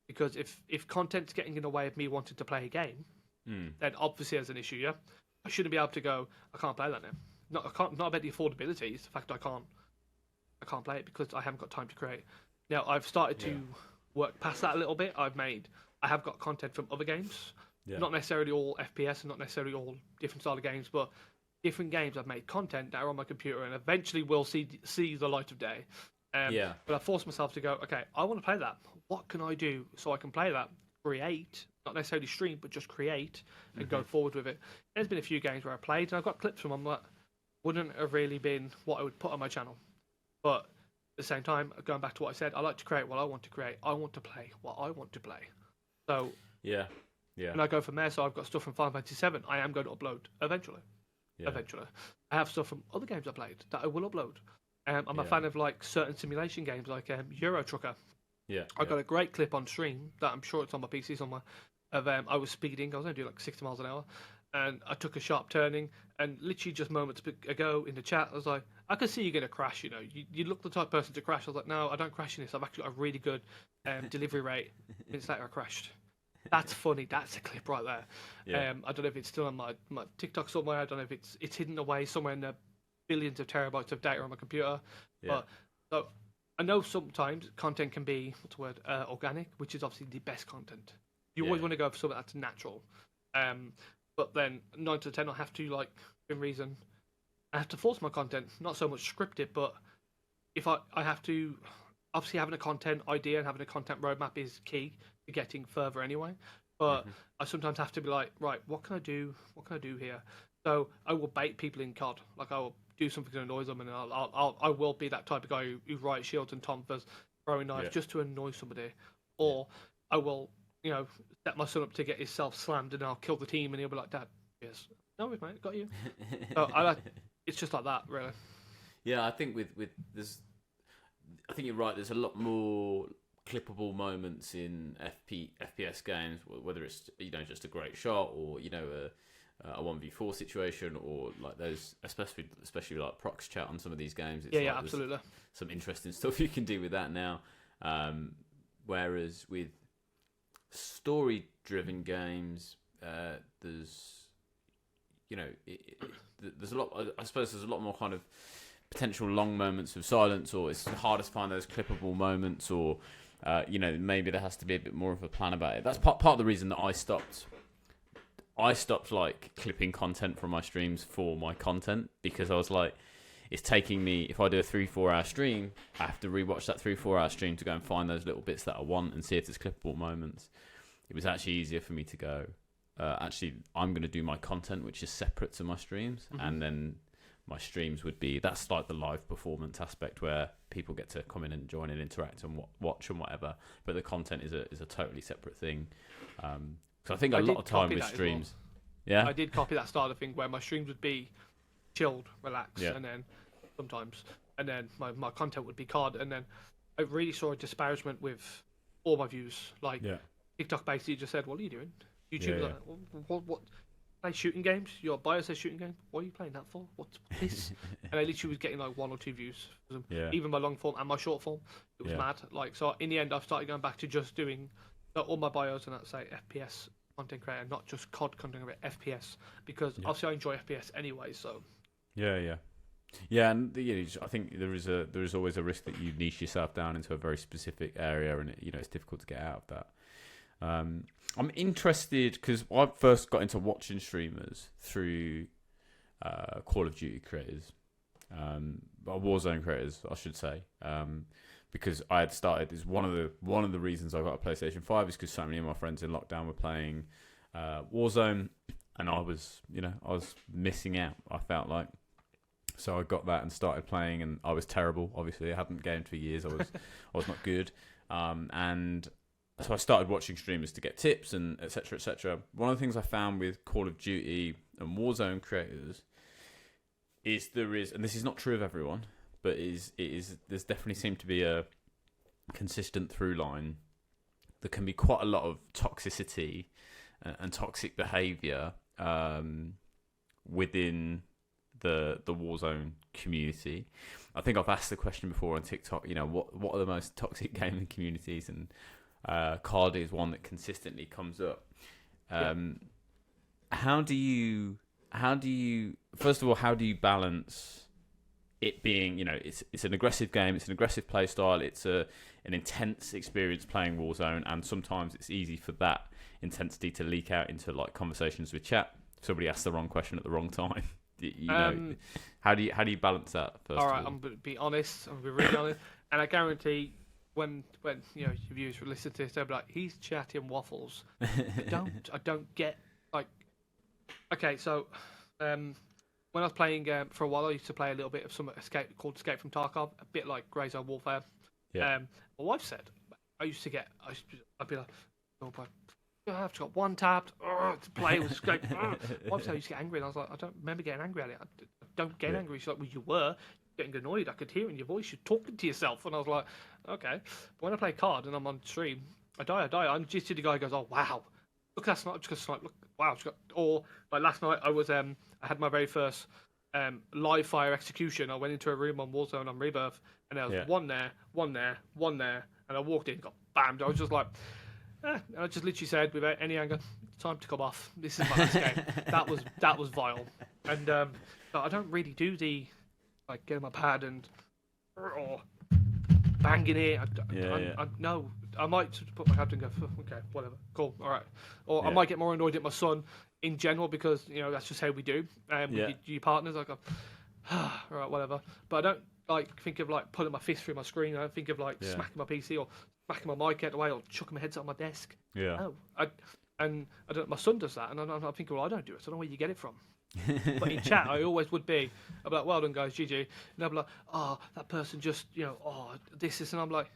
S2: Because if content's getting in the way of me wanting to play a game, then obviously there's an issue. Yeah, I shouldn't be able to go, I can't play that now. Not about the affordability. It's the fact I can't play it because I haven't got time to create. Now I've started to work past that a little bit. I have got content from other games, not necessarily all FPS and not necessarily all different style of games, but different games I've made content that are on my computer and eventually will see the light of day. But I forced myself to go, okay, I want to play that. What can I do so I can play that? Create, not necessarily stream, but just create and go forward with it. There's been a few games where I played and I've got clips from them that wouldn't have really been what I would put on my channel. But at the same time, going back to what I said, I like to create what I want to create. I want to play what I want to play. So when I go from there, so I've got stuff from Final Fantasy VII I am going to upload eventually. I have stuff from other games I played that I will upload. I'm a fan of like certain simulation games like Euro Trucker. I've got a great clip on stream that I'm sure it's on my PC somewhere of I was speeding. I was only doing like 60 miles an hour. And I took a sharp turning, and literally just moments ago in the chat, I was like, I can see you're going to crash, You look the type of person to crash. I was like, no, I don't crash in this. I've actually got a really good delivery rate. Minutes later, I crashed. That's funny. That's a clip right there. I don't know if it's still on my TikTok somewhere. I don't know if it's hidden away somewhere in the billions of terabytes of data on my computer. But so I know sometimes content can be, organic, which is obviously the best content. You always want to go for something that's natural. But then 9 to 10, I have to, within reason, I have to force my content, not so much scripted, but if I have to, obviously having a content idea and having a content roadmap is key to getting further anyway. But I sometimes have to be like, right, what can I do? What can I do here? So I will bait people in COD. Like I will do something to annoy them, and I will be that type of guy who writes shields and tomfers, throwing knives just to annoy somebody. Or I will, set my son up to get himself slammed, and I'll kill the team, and he'll be like, Dad, yes. No, mate, got you. So it's just like that, really.
S3: Yeah, I think with there's, I think you're right. There's a lot more clippable moments in FPS games, whether it's just a great shot or a 1v4 situation, or like those, especially like prox chat on some of these games. It's
S2: Yeah,
S3: like
S2: absolutely.
S3: Some interesting stuff you can do with that now. Whereas with story-driven games, there's there's a lot. I suppose there's a lot more kind of potential long moments of silence, or it's harder to find those clippable moments, or maybe there has to be a bit more of a plan about it. That's part of the reason that I stopped like clipping content from my streams for my content, because I was like, it's taking me, if I do a 3-4 hour stream, I have to rewatch that 3-4 hour stream to go and find those little bits that I want and see if there's clippable moments. It was actually easier for me to go, actually, I'm going to do my content, which is separate to my streams, and then my streams would be, that's like the live performance aspect where people get to come in and join and interact and watch and whatever, but the content is a totally separate thing. So I think a lot of time with streams,
S2: I did copy that style of thing where my streams would be chilled, relaxed, and then sometimes, and then my content would be card, and then I really saw a disparagement with all my views. Like TikTok basically just said, "What are you doing?" YouTube was like, "What? Play shooting games? Your bio says shooting game. What are you playing that for? What's this?" And I literally was getting like 1 or 2 views. Even my long form and my short form, it was mad. Like, so in the end, I've started going back to just doing all my bios and that's like FPS content creator, not just COD content creator, FPS, because obviously I enjoy FPS anyway. So
S3: yeah, and I think there is always a risk that you niche yourself down into a very specific area, and it's difficult to get out of that. I'm interested because I first got into watching streamers through Call of Duty creators, Warzone creators, I should say, because I had started. Is one of the reasons I got a PlayStation 5 is because so many of my friends in lockdown were playing Warzone, and I was missing out. I felt like. So I got that and started playing, and I was terrible. Obviously, I hadn't gamed for years. I was not good, and so I started watching streamers to get tips and etc. etc. One of the things I found with Call of Duty and Warzone creators is and this is not true of everyone, but there's definitely seemed to be a consistent through line. There can be quite a lot of toxicity and toxic behaviour within the Warzone community. I think I've asked the question before on TikTok, what are the most toxic gaming communities, and COD is one that consistently comes up. How do you first of all, how do you balance it being, it's an aggressive game, it's an aggressive play style, it's an intense experience playing Warzone, and sometimes it's easy for that intensity to leak out into like conversations with chat. Somebody asks the wrong question at the wrong time. How do you balance that? First
S2: all right,
S3: of all?
S2: I'm gonna be honest. I'm gonna be really honest, and I guarantee when your viewers will listen to this, they'll be like, "He's chatting waffles." I don't get like. Okay, so when I was playing for a while, I used to play a little bit of some Escape from Tarkov, a bit like Grey Zone Warfare. My wife said I'd be like, "Oh, but I've got one tapped to play with Escape." Wife said I used to get angry, and I was like, "I don't remember getting angry at it. I don't get angry." She's like, "Well, you were getting annoyed. I could hear in your voice. You're talking to yourself." And I was like, "Okay." But when I play card and I'm on stream, I die. I'm just the guy who goes, "Oh wow, look at that snipe! Just snipe! Look, wow!" Or like last night, I had my very first live fire execution. I went into a room on Warzone on Rebirth, and there was one there, and I walked in, got bammed. I was just like. And I just literally said, without any anger, "Time to come off. This is my last game." That was vile, and I don't really do the like getting my pad and or banging it. No, I might just put my hand and go, "Okay, whatever, cool, all right." Or I might get more annoyed at my son in general because that's just how we do. With your partners, I go, "All right, whatever." But I don't like think of like putting my fist through my screen. I don't think of like smacking my PC or smacking my mic out of the way or chucking my headset on my desk. No, I don't. My son does that, and I'm thinking, well, I don't do it. So I don't know where you get it from. But in chat, I always would be. I'd be like, "Well done, guys, GG." And I'd be like, "Oh, that person just, this is," and I'm like,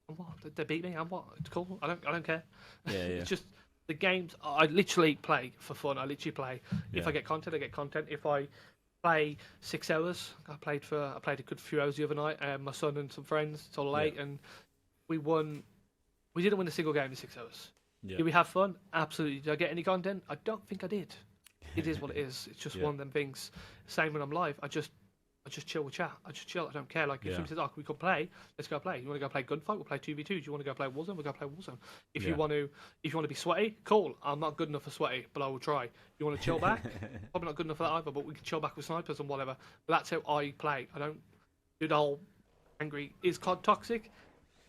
S2: "What? They beat me? I'm what? It's cool. I don't care." It's just the games. I literally play for fun. I literally play. If I get content, I get content. If I play 6 hours, I played a good few hours the other night. My son and some friends till late, and we won We didn't win a single game in 6 hours.
S3: Yeah.
S2: Did we have fun? Absolutely. Did I get any content? I don't think I did. It is what it is. It's just one of them things. Same when I'm live. I just chill with chat. I just chill. I don't care. Like if somebody says, "Oh, can we come play? Let's go play." You want to go play gunfight? We'll play 2v2. Do you want to go play Warzone? We'll go play Warzone. If you want to be sweaty, cool. I'm not good enough for sweaty, but I will try. You want to chill back? Probably not good enough for that either, but we can chill back with snipers and whatever. But that's how I play. I don't do the whole angry. Is COD toxic?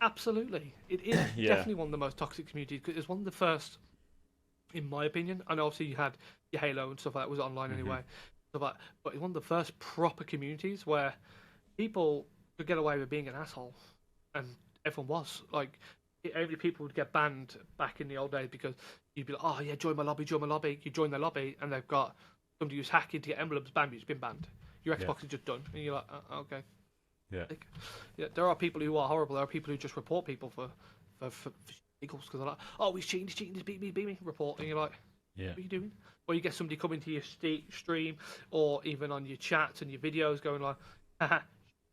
S2: Absolutely. It is definitely one of the most toxic communities because it's one of the first, in my opinion. I know obviously you had your Halo and stuff like that was online anyway. Stuff like, but it's one of the first proper communities where people could get away with being an asshole, and everyone was like, every people would get banned back in the old days because you'd be like, oh yeah, join my lobby. You join their lobby, and they've got somebody who's hacking to get emblems banned. You've been banned. Your Xbox is just done, and you're like, okay.
S3: Yeah.
S2: Like, there are people who are horrible. There are people who just report people for giggles because they're like, oh, he's cheating, he's beat me, report, and you're like, what are you doing? Or you get somebody coming to your stream or even on your chats and your videos going like, haha,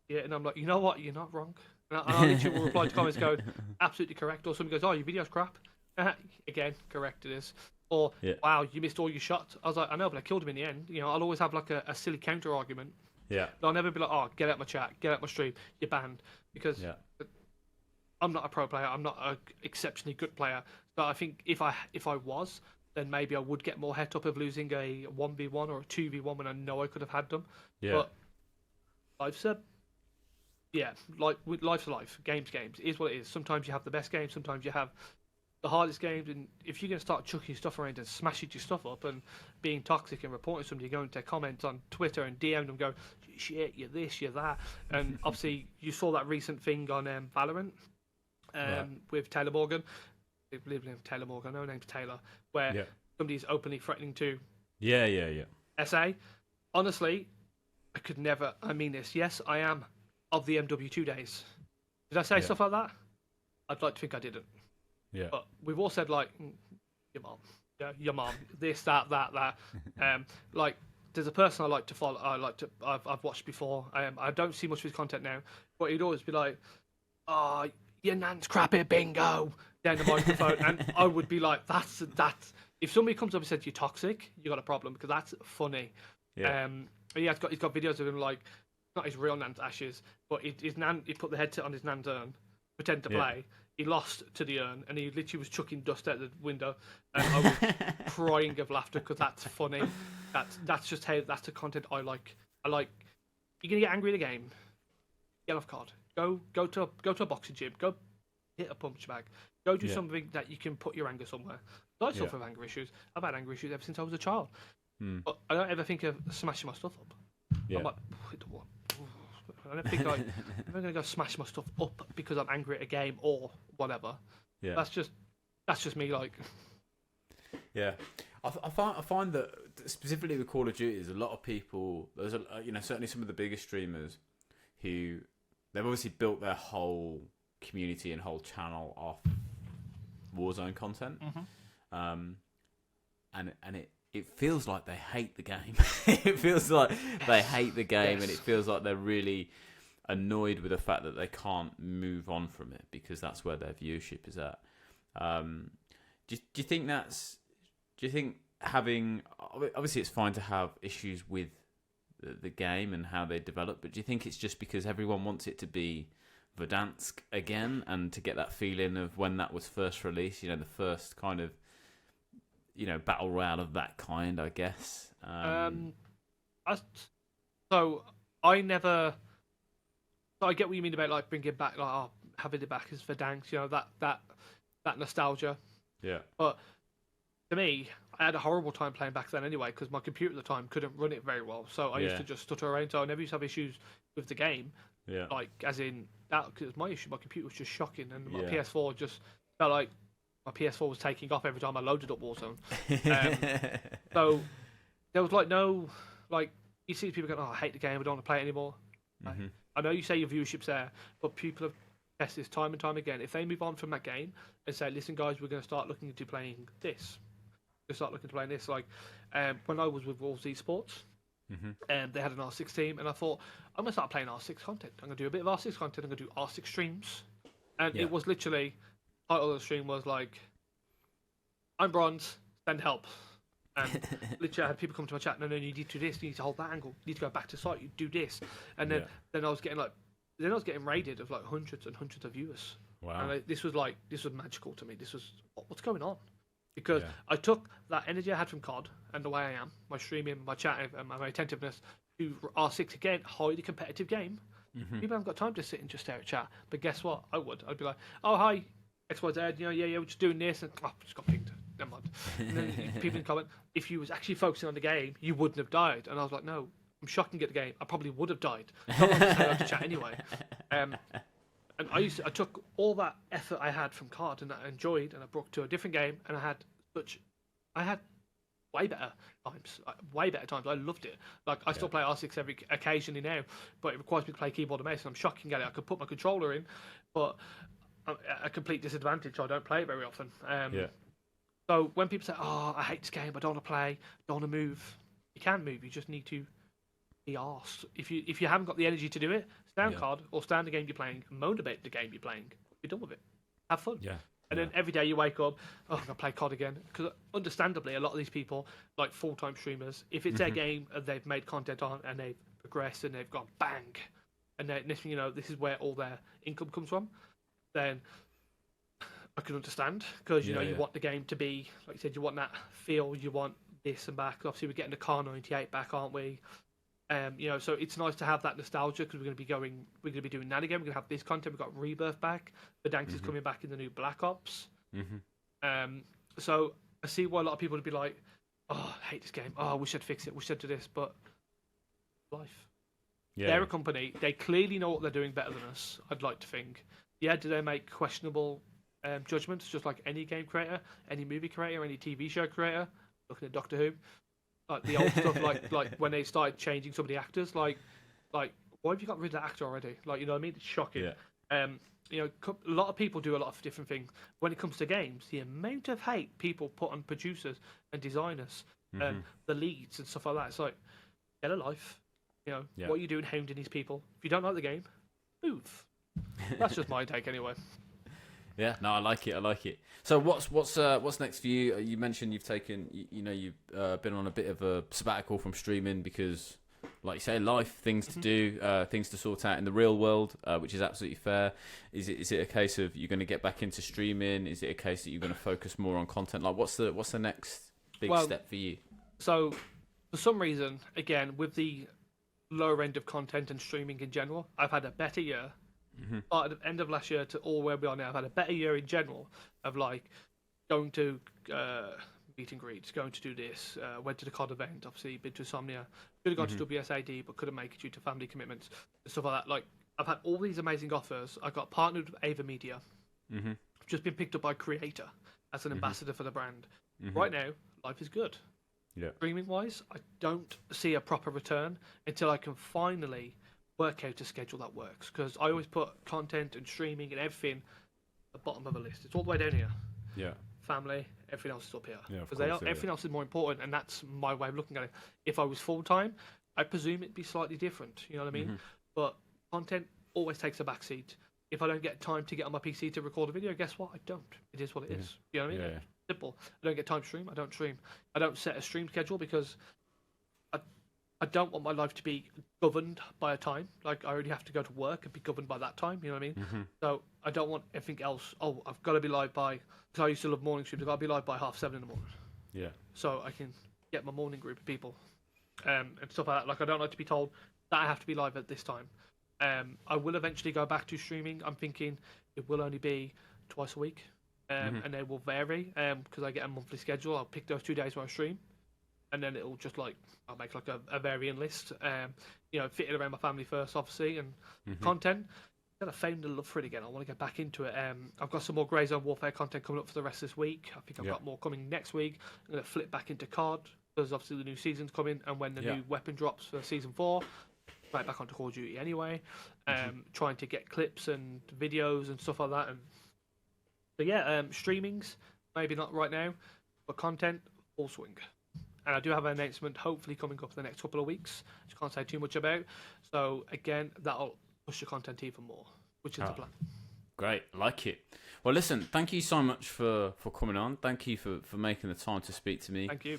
S2: yeah, and I'm like, you know what, you're not wrong. And I literally will reply to comments going, absolutely correct. Or somebody goes, oh, your video's crap. Again, correct it is. Or, wow, you missed all your shots. I was like, I know, but I killed him in the end. You know, I'll always have like a silly counter argument.
S3: Yeah.
S2: But I'll never be like, oh, get out my chat, get out my stream, you're banned. Because I'm not a pro player, I'm not an exceptionally good player. So I think if I was, then maybe I would get more het up of losing a 1v1 or a 2v1 when I know I could have had them. Yeah. But life's life's life. Game's games. It is what it is. Sometimes you have the best games, sometimes you have the hardest games, and if you're going to start chucking your stuff around and smashing your stuff up and being toxic and reporting somebody, going to comments on Twitter and DM them, go, shit, you're this, you're that. And obviously you saw that recent thing on Valorant with Taylor Morgan. I believe his name's Taylor Morgan, no name's Taylor, where somebody's openly threatening to SA. Honestly, I could never, I mean this, yes, I am of the MW2 days. Did I say stuff like that? I'd like to think I didn't. Yeah. But we've all said, like, your mom, your mom, this, that. Like, there's a person I like to follow, I've watched before. I don't see much of his content now, but he'd always be like, oh, your nan's crappy, bingo, down the microphone. And I would be like, that's, if somebody comes up and says you're toxic, you got a problem, because that's funny. Yeah. He's got videos of him, like, not his real nan's ashes, but his nan, he put the headset on his nan's urn, pretend to play. He lost to the urn, and he literally was chucking dust out the window. And I was crying of laughter because that's funny. That's just how, that's the content I like. You're gonna get angry in a game, get off card. Go to a boxing gym. Go hit a punch bag. Go do something that you can put your anger somewhere. I suffer with anger issues. I've had anger issues ever since I was a child. But I don't ever think of smashing my stuff up. I'm like, I don't think I'm going to go smash my stuff up because I'm angry at a game or whatever. Yeah, that's just me. Like,
S3: yeah, I find that specifically with Call of Duty, there's a lot of people. There's certainly some of the bigger streamers who they've obviously built their whole community and whole channel off Warzone content, and it feels like they hate the game. It feels like they hate the game, and it feels like they're really annoyed with the fact that they can't move on from it because that's where their viewership is at. Do you think having, obviously it's fine to have issues with the game and how they develop, but do you think it's just because everyone wants it to be Verdansk again and to get that feeling of when that was first released, the first kind of battle royale of that kind, I guess.
S2: I get what you mean about like bringing back, like, having it back as Verdansk, that nostalgia. Yeah. But to me, I had a horrible time playing back then anyway because my computer at the time couldn't run it very well, so I used to just stutter around. So I never used to have issues with the game. Yeah. Like as in that, because my issue, my computer was just shocking, and my PS4 just felt like my PS4 was taking off every time I loaded up Warzone. So there was you see people going, oh, I hate the game, I don't want to play it anymore. I know you say your viewership's there, but people have tested this time and time again. If they move on from that game and say, listen guys, we're going to start looking into playing this. Like when I was with Wolves Esports, and they had an R6 team, and I thought, I'm going to start playing R6 content. I'm going to do a bit of R6 content, I'm going to do R6 streams. And it was literally, title of the stream was like, "I'm bronze, send help." And literally, I had people come to my chat. No, you need to do this. You need to hold that angle. You need to go back to sight. You do this, and then I was getting raided of like hundreds and hundreds of viewers.
S3: Wow.
S2: And this was magical to me. This was what's going on, because I took that energy I had from COD and the way I am, my streaming, my chatting, and my attentiveness to R6 again, highly competitive game. People haven't got time to sit and just stare at chat. But guess what? I'd be like, "Oh hi, XYZ, we're just doing this," and just got pinged. Never mind. And then people in comment, "If you was actually focusing on the game, you wouldn't have died." And I was like, "No, I'm shocking at the game. I probably would have died. I'm not just to chat anyway." And I took all that effort I had from COD and I enjoyed, and I brought to a different game, and I had way better times. I loved it. Like I still play R6 occasionally now, but it requires me to play keyboard and mouse, and I'm shocking at it. I could put my controller in, but I'm at a complete disadvantage. So I don't play it very often. So when people say, "Oh, I hate this game. I don't want to play. Don't want to move," you can move. You just need to be arsed. If you haven't got the energy to do it, stand COD or stand the game you're playing, moan about the game you're playing. Be done with it. Have fun.
S3: Yeah.
S2: And then every day you wake up, "Oh, I'm gonna play COD again." Because understandably, a lot of these people, like full-time streamers, if it's their game and they've made content on and they've progressed and they've gone bang, and this is where all their income comes from, then I can understand, because you want the game to be, like you said, you want that feel, you want this and back. Obviously, we're getting the Car 98 back, aren't we? So it's nice to have that nostalgia, because we're going to be doing that again. We're going to have this content. We've got Rebirth back. Verdansk is coming back in the new Black Ops. So I see why a lot of people would be like, "Oh, I hate this game. Oh, I wish I'd fix it. Wish I'd do this." But life. Yeah. They're a company. They clearly know what they're doing better than us, I'd like to think. Yeah, do they make questionable judgments, just like any game creator, any movie creator, any TV show creator? Looking at Doctor Who. Like the old stuff, like when they started changing some of the actors, like why have you got rid of that actor already? Like, you know what I mean? It's shocking. Yeah. A lot of people do a lot of different things. When it comes to games, the amount of hate people put on producers and designers, the leads and stuff like that, it's like, get a life. What are you doing hounding these people? If you don't like the game, move. That's just my take anyway.
S3: Yeah, no, I like it. So what's next for you? You mentioned you've taken, you've been on a bit of a sabbatical from streaming because, like you say, life, things to do, things to sort out in the real world, which is absolutely fair. Is it a case of you're going to get back into streaming? Is it a case that you're going to focus more on content? Like, what's the next big step for you?
S2: So, for some reason, again, with the lower end of content and streaming in general, I've had a better year. At the end of last year to all where we are now, I've had a better year in general of like going to meet and greets, going to do this, went to the COD event, obviously been to Insomnia, could have gone to WSAD but couldn't make it due to family commitments and stuff like that. Like, I've had all these amazing offers. I got partnered with Ava Media. I've just been picked up by Creator as an ambassador for the brand. Right now, life is good.
S3: Yeah.
S2: Streaming wise, I don't see a proper return until I can finally work out a schedule that works, because I always put content and streaming and everything at the bottom of a list. It's all the way down here.
S3: Yeah.
S2: Family, everything else is up here.
S3: Yeah,
S2: because everything else is more important, and that's my way of looking at it. If I was full time, I presume it'd be slightly different. You know what I mean? But content always takes a backseat. If I don't get time to get on my PC to record a video, guess what? I don't. It is what it is. You know what I mean?
S3: Yeah.
S2: Simple. I don't get time to stream. I don't stream. I don't set a stream schedule because I don't want my life to be governed by a time. Like, I already have to go to work and be governed by that time. You know what I mean? So I don't want everything else. Oh, I've got to be live by, because I used to love morning streams. I've got to be live by 7:30 in the morning.
S3: Yeah.
S2: So I can get my morning group of people and stuff like that. Like, I don't like to be told that I have to be live at this time. I will eventually go back to streaming. I'm thinking it will only be twice a week, and they will vary because I get a monthly schedule. I'll pick those 2 days where I stream. And then it'll just I'll make like a varying list, fit it around my family first, obviously, and content. Then I found a love for it again. I want to get back into it. I've got some more Grey Zone Warfare content coming up for the rest of this week. I think I've got more coming next week. I'm going to flip back into COD, because obviously the new season's coming, and when the new weapon drops for Season 4, right back onto Call of Duty anyway. Trying to get clips and videos and stuff like that. And so streamings, maybe not right now, but content, full swing. And I do have an announcement hopefully coming up in the next couple of weeks, which I can't say too much about. So again, that'll push the content even more, which is the plan.
S3: Great, I like it. Well, listen, thank you so much for coming on. Thank you for making the time to speak to me.
S2: Thank you.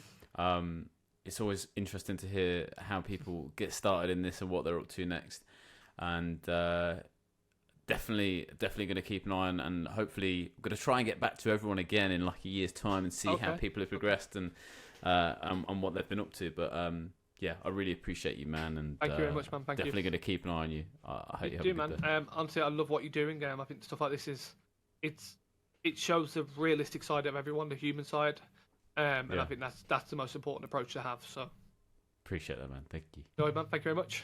S3: It's always interesting to hear how people get started in this and what they're up to next. And definitely going to keep an eye on, and hopefully I'm going to try and get back to everyone again in like a year's time and see how people have progressed and what they've been up to. But yeah, I really appreciate you, man. And
S2: thank you very much, man. Thank
S3: definitely
S2: you.
S3: going to keep an eye on you. I hope you have
S2: do,
S3: a good
S2: man.
S3: day.
S2: Honestly, I love what you're doing. I think stuff like this it shows the realistic side of everyone, the human side, and I think that's the most important approach to have. So
S3: Appreciate that, man. Thank you.
S2: no, man. Thank you very much.